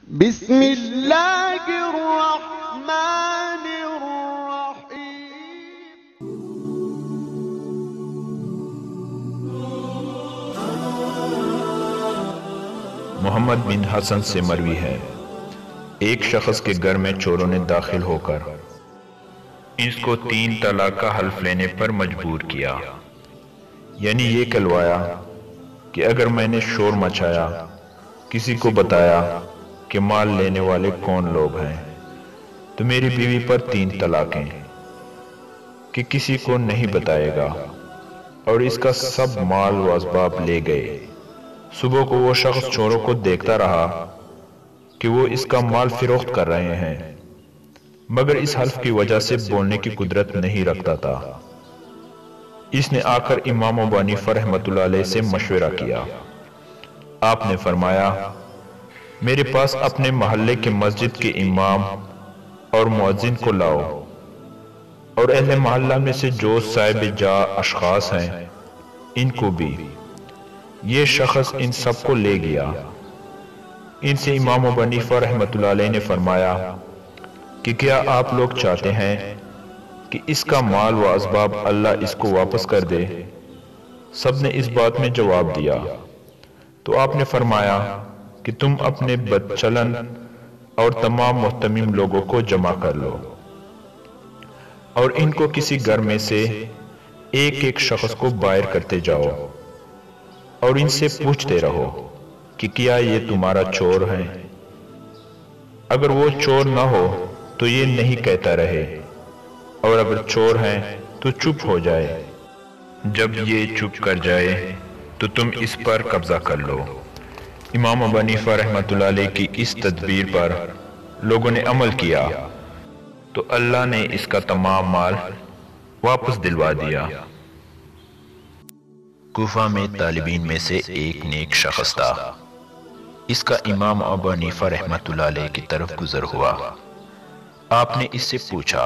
بسم اللہ الرحمن الرحیم۔ محمد بن حسن سے مروی ہے، ایک شخص کے گھر میں چوروں نے داخل ہو کر اس کو 3 طلاق کا حلف لینے پر مجبور کیا، یعنی یہ کہلوایا کہ اگر میں نے شور مچایا، کسی کو بتایا کہ مال لینے والے کون لوگ ہیں، تو میری بیوی پر 3 طلاقیں، کہ کسی کو نہیں بتائے گا، اور اس کا سب مال و اسباب لے گئے۔ صبح کو وہ شخص چوروں کو دیکھتا رہا کہ وہ اس کا مال فروخت کر رہے ہیں، مگر اس حلف کی وجہ سے بولنے کی قدرت نہیں رکھتا تھا۔ اس نے آ کر امام ابو حنیفہ رحمۃ اللہ علیہ سے مشورہ کیا۔ آپ نے فرمایا، میرے پاس اپنے محلے کے مسجد کے امام اور مؤذن کو لاؤ، اور اہل محلہ میں سے جو صاحب جا اشخاص ہیں ان کو بھی۔ یہ شخص ان سب کو لے گیا۔ ان سے امام ابو حنیفہ رحمۃ اللہ علیہ نے فرمایا کہ کیا آپ لوگ چاہتے ہیں کہ اس کا مال و اسباب اللہ اس کو واپس کر دے؟ سب نے اس بات میں جواب دیا۔ تو آپ نے فرمایا کہ تم اپنے بدچلن اور تمام محتمم لوگوں کو جمع کر لو، اور ان کو کسی گھر میں سے ایک ایک شخص کو باہر کرتے جاؤ، اور ان سے پوچھتے رہو کہ کیا یہ تمہارا چور ہے؟ اگر وہ چور نہ ہو تو یہ نہیں کہتا رہے، اور اگر چور ہیں تو چپ ہو جائے۔ جب یہ چپ کر جائے تو تم اس پر قبضہ کر لو۔ امام ابو حنیفہ رحمۃ اللہ علیہ کی اس تدبیر پر لوگوں نے عمل کیا تو اللہ نے اس کا تمام مال واپس دلوا دیا۔ کوفہ میں طالبین میں سے ایک نیک شخص تھا۔ اس کا امام ابو حنیفہ رحمۃ اللہ علیہ کی طرف گزر ہوا۔ آپ نے اس سے پوچھا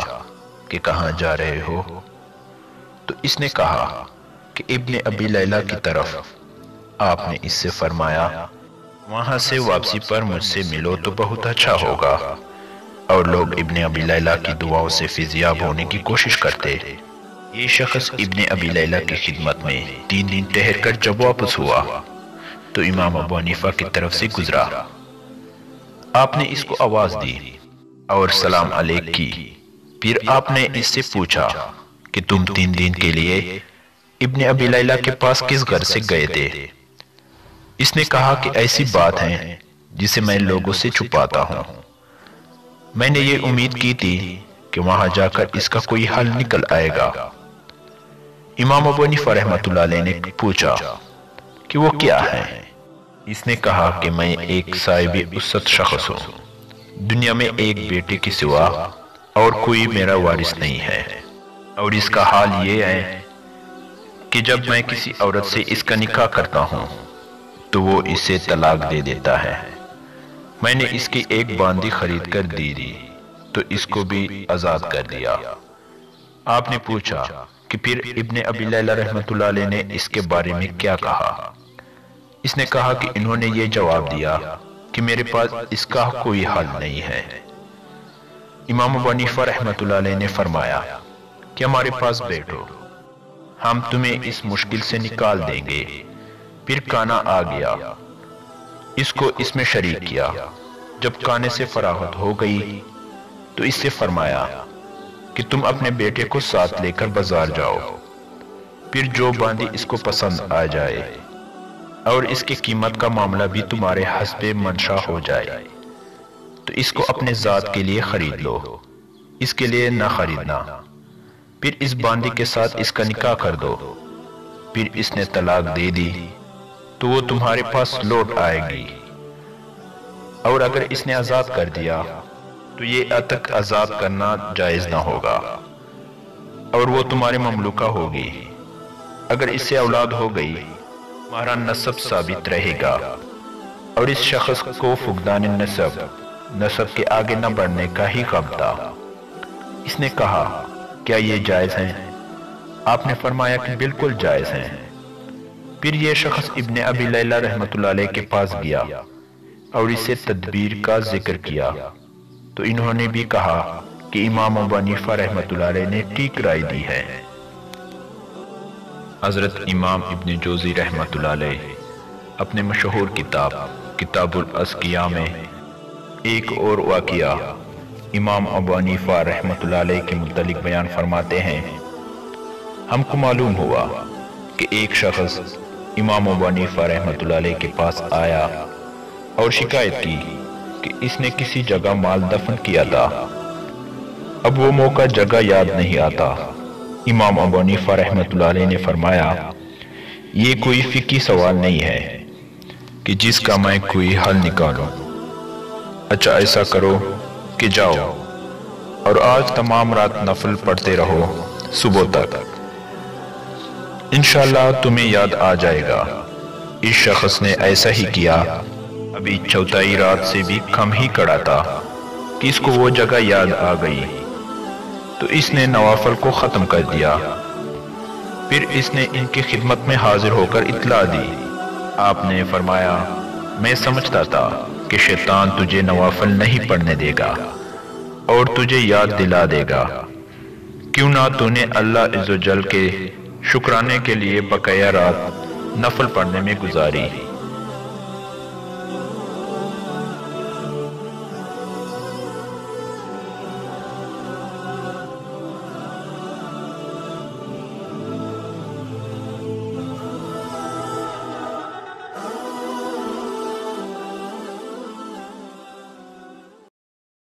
کہ کہاں جا رہے ہو؟ تو اس نے کہا کہ ابن ابی لیلہ کی طرف۔ آپ نے اس سے فرمایا، وہاں سے واپسی پر مجھ سے ملو تو بہت اچھا ہوگا۔ اور لوگ ابن ابی لیلہ کی دعاؤں سے فیضیاب ہونے کی کوشش کرتے۔ یہ شخص ابن ابی لیلہ کی خدمت میں 3 دن ٹھہر کر جب واپس ہوا تو امام ابو حنیفہ کی طرف سے گزرا۔ آپ نے اس کو آواز دی اور سلام علیک کی۔ پھر آپ نے اس سے پوچھا کہ تم 3 دن کے لیے ابن ابی لیلہ کے پاس کس گھر سے گئے تھے؟ اس نے کہا کہ ایسی بات ہے جسے میں لوگوں سے چھپاتا ہوں۔ میں نے یہ امید کی تھی کہ وہاں جا کر اس کا کوئی حل نکل آئے گا۔ امام ابو حنیفہ رحمۃ اللہ علیہ نے پوچھا کہ وہ کیا ہے؟ اس نے کہا کہ میں ایک صاحب وسعت شخص ہوں، دنیا میں ایک بیٹے کے سوا اور کوئی میرا وارث نہیں ہے، اور اس کا حال یہ ہے کہ جب میں کسی عورت سے اس کا نکاح کرتا ہوں تو وہ اسے طلاق دے دیتا ہے۔ میں نے اس کی ایک باندی خرید کر دی تو اس کو بھی آزاد کر دیا۔ آپ نے پوچھا کہ پھر ابن ابی لیلہ رحمۃ اللہ علیہ نے اس کے بارے میں کیا کہا؟ اس نے کہا کہ انہوں نے یہ جواب دیا کہ میرے پاس اس کا کوئی حل نہیں ہے۔ امام ابو حنیفہ رحمۃ اللہ علیہ نے فرمایا کہ ہمارے پاس بیٹھو، ہم تمہیں اس مشکل سے نکال دیں گے۔ پھر کانا آ گیا، اس کو اس میں شریک کیا۔ جب کانے سے فراغت ہو گئی تو اس سے فرمایا کہ تم اپنے بیٹے کو ساتھ لے کر بازار جاؤ، پھر جو باندی اس کو پسند آ جائے اور اس کی قیمت کا معاملہ بھی تمہارے حسب منشا ہو جائے تو اس کو اپنے ذات کے لیے خرید لو، اس کے لیے نہ خریدنا۔ پھر اس باندی کے ساتھ اس کا نکاح کر دو۔ پھر اس نے طلاق دے دی تو وہ تمہارے پاس لوٹ آئے گی، اور اگر اس نے آزاد کر دیا تو یہ عتق آزاد کرنا جائز نہ ہوگا، اور وہ تمہارے مملوکہ ہوگی۔ اگر اس سے اولاد ہو گئی تمہارا نسب ثابت رہے گا، اور اس شخص کو فقدان نسب کے آگے نہ بڑھنے کا ہی غم تھا۔ اس نے کہا کیا یہ جائز ہیں؟ آپ نے فرمایا کہ بالکل جائز ہیں۔ پھر یہ شخص ابن ابی لیلہ رحمۃ اللہ علیہ کے پاس گیا۔ اور اسے تدبیر کا ذکر کیا تو انہوں نے بھی کہا کہ امام ابو حنیفہ رحمۃ اللہ علیہ نے ٹھیک رائے دی ہے۔ حضرت امام ابن جوزی رحمۃ اللہ علیہ اپنے مشہور کتاب الازکیاء میں ایک اور واقعہ امام ابو حنیفہ رحمۃ اللہ علیہ کے متعلق بیان فرماتے ہیں۔ ہم کو معلوم ہوا کہ ایک شخص امام ابو حنیفہ رحمۃ اللہ علیہ کے پاس آیا اور شکایت کی کہ اس نے کسی جگہ مال دفن کیا تھا۔ اب وہ موقع جگہ یاد نہیں آتا۔ امام ابو حنیفہ رحمۃ اللہ علیہ نے فرمایا یہ کوئی فقہی سوال نہیں ہے کہ جس کا میں کوئی حل نکالوں۔ اچھا ایسا کرو کہ جاؤ اور آج تمام رات نفل پڑھتے رہو صبح تک، انشاءاللہ تمہیں یاد آ جائے گا۔ اس شخص نے ایسا ہی کیا۔ ابھی چوتھائی رات سے بھی کم ہی کڑا تھا کہ اس کو وہ جگہ یاد آ گئی تو اس نے نوافل کو ختم کر دیا۔ پھر اس نے ان کی خدمت میں حاضر ہو کر اطلاع دی۔ آپ نے فرمایا میں سمجھتا تھا کہ شیطان تجھے نوافل نہیں پڑھنے دے گا اور تجھے یاد دلا دے گا، کیوں نہ تو نے اللہ عز و جل کے شکرانے کے لیے بقیہ رات نفل پڑھنے میں گزاری۔